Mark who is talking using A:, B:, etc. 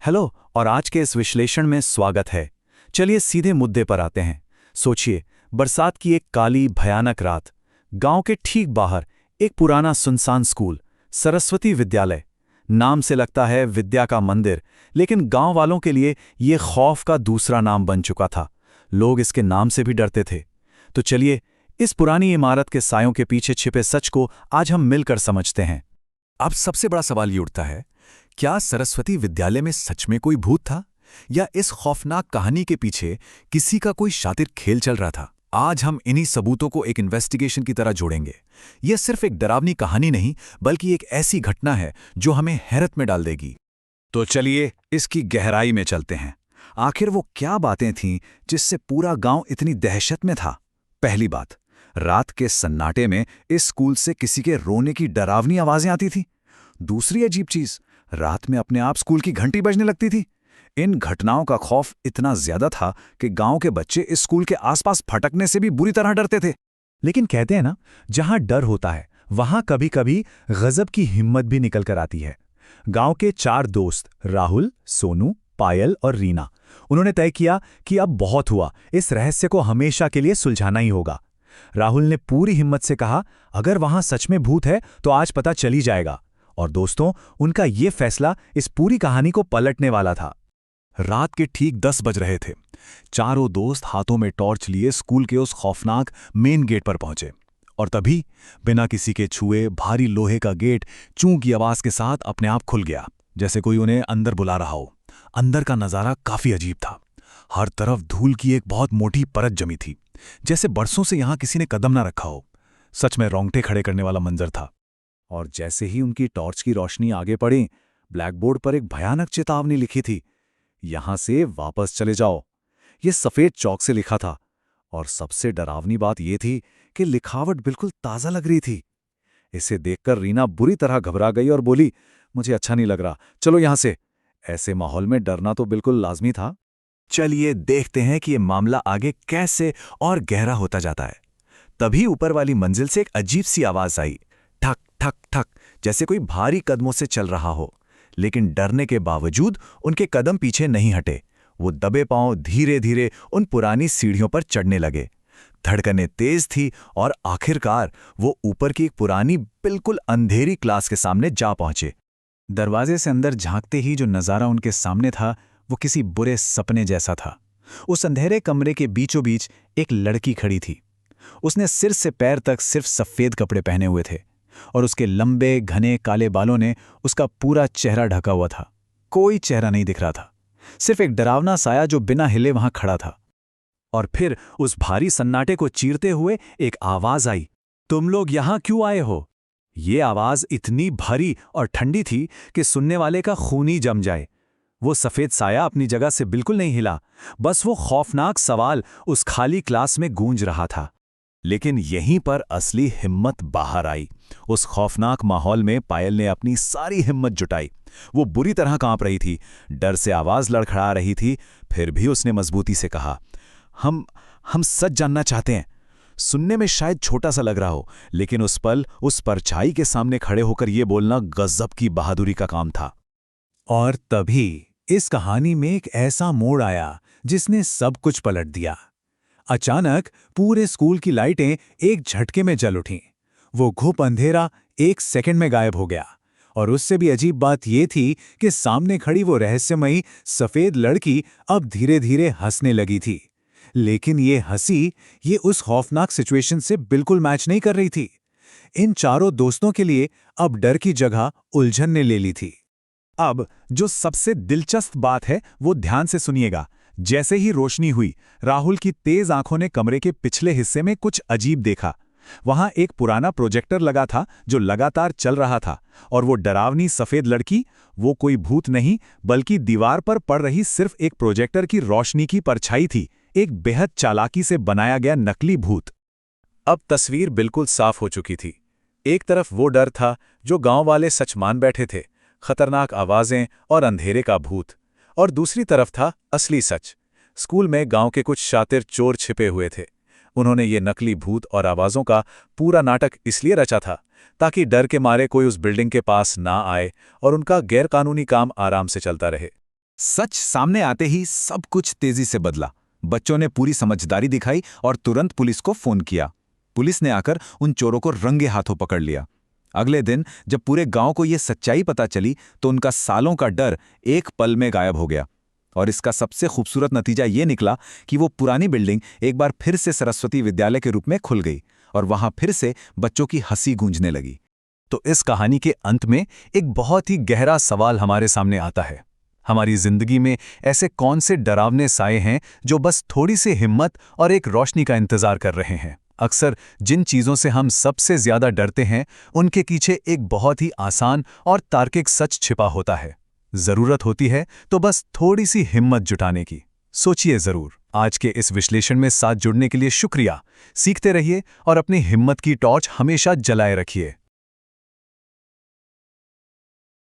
A: Hello और आज के इस विश्लेषण में स्वागत है। चलिए सीधे मुद्दे पर आते हैं। सोचिए, बरसात की एक काली भयानक रात, गांव के ठीक बाहर एक पुराना सुनसान स्कूल, सरस्वती विद्यालय। नाम से लगता है विद्या का मंदिर, लेकिन गांव वालों के लिए ये खौफ का दूसरा नाम बन चुका था। लोग इसके नाम से भी डरते थे। तो चलिए इस पुरानी इमारत के सायों के पीछे छिपे सच को आज हम मिलकर समझते हैं।
B: अब सबसे बड़ा सवाल ये उठता है, क्या सरस्वती विद्यालय में सच में कोई भूत था, या इस खौफनाक कहानी के पीछे किसी का कोई शातिर खेल चल रहा था? आज हम इन्हीं सबूतों को एक इन्वेस्टिगेशन की तरह जोड़ेंगे। यह सिर्फ एक डरावनी कहानी नहीं, बल्कि एक ऐसी घटना है जो हमें हैरत में डाल देगी।
A: तो चलिए इसकी गहराई में चलते हैं। आखिर वो क्या बातें थीं जिससे पूरा गांव इतनी दहशत में था? पहली बात, रात के सन्नाटे में इस स्कूल से किसी के रोने की डरावनी आवाजें आती थीं। दूसरी अजीब चीज, रात में अपने आप स्कूल की घंटी बजने लगती थी। इन घटनाओं का खौफ इतना ज्यादा था कि गांव के बच्चे इस स्कूल के आसपास फटकने से भी बुरी तरह डरते थे।
C: लेकिन कहते हैं ना, जहां डर होता है वहां कभी कभी गजब की हिम्मत भी निकल कर आती है। गांव के 4 दोस्त, राहुल, सोनू, पायल और रीना, उन्होंने तय किया कि अब बहुत हुआ, इस रहस्य को हमेशा के लिए सुलझाना ही होगा। राहुल ने पूरी हिम्मत से कहा, अगर वहां सच में भूत है तो आज पता चली जाएगा। और दोस्तों, उनका ये फैसला इस पूरी कहानी को पलटने वाला था।
B: रात के ठीक 10 बज रहे थे। चारों दोस्त हाथों में टॉर्च लिए स्कूल के उस खौफनाक मेन गेट पर पहुंचे। और तभी बिना किसी के छुए भारी लोहे का गेट चूं की आवाज के साथ अपने आप खुल गया, जैसे कोई उन्हें अंदर बुला रहा हो। अंदर का नजारा काफी अजीब था। हर तरफ धूल की एक बहुत मोटी परत जमी थी, जैसे बरसों से यहां किसी ने कदम ना रखा हो। सच में रोंगटे खड़े करने वाला मंजर था।
A: और जैसे ही उनकी टॉर्च की रोशनी आगे बढ़ी, ब्लैकबोर्ड पर एक भयानक चेतावनी लिखी थी, यहां से वापस चले जाओ। ये सफेद चौक से लिखा था। और सबसे डरावनी बात यह थी कि लिखावट बिल्कुल ताजा लग रही थी। इसे देखकर रीना बुरी तरह घबरा गई और बोली, मुझे अच्छा नहीं लग रहा, चलो यहां से। ऐसे माहौल में डरना तो बिल्कुल लाजमी था।
B: चलिए देखते हैं कि यह मामला आगे कैसे और गहरा होता जाता है। तभी ऊपर वाली मंजिल से एक अजीब सी आवाज आई, ठक ठक ठक, जैसे कोई भारी कदमों से चल रहा हो। लेकिन डरने के बावजूद उनके कदम पीछे नहीं हटे। वो दबे पांव धीरे धीरे उन पुरानी सीढ़ियों पर चढ़ने लगे। धड़कनें तेज थी और आखिरकार वो ऊपर की एक पुरानी बिल्कुल अंधेरी क्लास के सामने जा पहुंचे।
A: दरवाजे से अंदर झांकते ही जो नज़ारा उनके सामने था वो किसी बुरे सपने जैसा था। उस अंधेरे कमरे के बीचों बीच एक लड़की खड़ी थी। उसने सिर से पैर तक सिर्फ सफ़ेद कपड़े पहने हुए थे और उसके लंबे घने काले बालों ने उसका पूरा चेहरा ढका हुआ था। कोई चेहरा नहीं दिख रहा था, सिर्फ एक डरावना साया जो बिना हिले वहां खड़ा था। और फिर उस भारी सन्नाटे को चीरते हुए एक आवाज आई, तुम लोग यहां क्यों आए हो? ये आवाज इतनी भारी और ठंडी थी कि सुनने वाले का खून ही जम जाए। वो सफेद साया अपनी जगह से बिल्कुल नहीं हिला, बस वो खौफनाक सवाल उस खाली क्लास में गूंज रहा था।
B: लेकिन यहीं पर असली हिम्मत बाहर आई। उस खौफनाक माहौल में पायल ने अपनी सारी हिम्मत जुटाई। वो बुरी तरह कांप रही थी, डर से आवाज लड़खड़ा रही थी, फिर भी उसने मजबूती से कहा, हम सच जानना चाहते हैं। सुनने में शायद छोटा सा लग रहा हो, लेकिन उस पल उस परछाई के सामने खड़े होकर यह बोलना गजब की बहादुरी का काम था।
C: और तभी इस कहानी में एक ऐसा मोड़ आया जिसने सब कुछ पलट दिया। अचानक पूरे स्कूल की लाइटें एक झटके में जल उठीं। वो घुप अंधेरा 1 सेकंड में गायब हो गया। और उससे भी अजीब बात यह थी कि सामने खड़ी वो रहस्यमयी सफेद लड़की अब धीरे धीरे हंसने लगी थी। लेकिन ये हंसी ये उस खौफनाक सिचुएशन से बिल्कुल मैच नहीं कर रही थी। इन चारों दोस्तों के लिए अब डर की जगह उलझन ने ले ली थी।
A: अब जो सबसे दिलचस्प बात है वो ध्यान से सुनिएगा। जैसे ही रोशनी हुई, राहुल की तेज आंखों ने कमरे के पिछले हिस्से में कुछ अजीब देखा। वहां एक पुराना प्रोजेक्टर लगा था जो लगातार चल रहा था, और वो डरावनी सफेद लड़की, वो कोई भूत नहीं बल्कि दीवार पर पड़ रही सिर्फ एक प्रोजेक्टर की रोशनी की परछाई थी, एक बेहद चालाकी से बनाया गया नकली भूत। अब तस्वीर बिल्कुल साफ हो चुकी थी। एक तरफ वो डर था जो गांव वाले सच मान बैठे थे, खतरनाक आवाजें और अंधेरे का भूत, और दूसरी तरफ था असली सच। स्कूल में गांव के कुछ शातिर चोर छिपे हुए थे। उन्होंने ये नकली भूत और आवाजों का पूरा नाटक इसलिए रचा था ताकि डर के मारे कोई उस बिल्डिंग के पास ना आए और उनका गैरकानूनी काम आराम से चलता रहे। सच सामने आते ही सब कुछ तेजी से बदला। बच्चों ने पूरी समझदारी दिखाई और तुरंत पुलिस को फोन किया। पुलिस ने आकर उन चोरों को रंगे हाथों पकड़ लिया। अगले दिन जब पूरे गांव को यह सच्चाई पता चली तो उनका सालों का डर एक पल में गायब हो गया। और इसका सबसे खूबसूरत नतीजा ये निकला कि वो पुरानी बिल्डिंग एक बार फिर से सरस्वती विद्यालय के रूप में खुल गई और वहां फिर से बच्चों की हंसी गूंजने लगी।
C: तो इस कहानी के अंत में एक बहुत ही गहरा सवाल हमारे सामने आता है। हमारी जिंदगी में ऐसे कौन से डरावने साए हैं जो बस थोड़ी सी हिम्मत और एक रोशनी का इंतजार कर रहे हैं? अक्सर जिन चीजों से हम सबसे ज्यादा डरते हैं उनके पीछे एक बहुत ही आसान और तार्किक सच छिपा होता है। जरूरत होती है तो बस थोड़ी सी हिम्मत जुटाने की। सोचिए जरूर। आज के इस विश्लेषण में साथ जुड़ने के लिए शुक्रिया। सीखते रहिए और अपनी हिम्मत की टॉर्च हमेशा जलाए रखिए।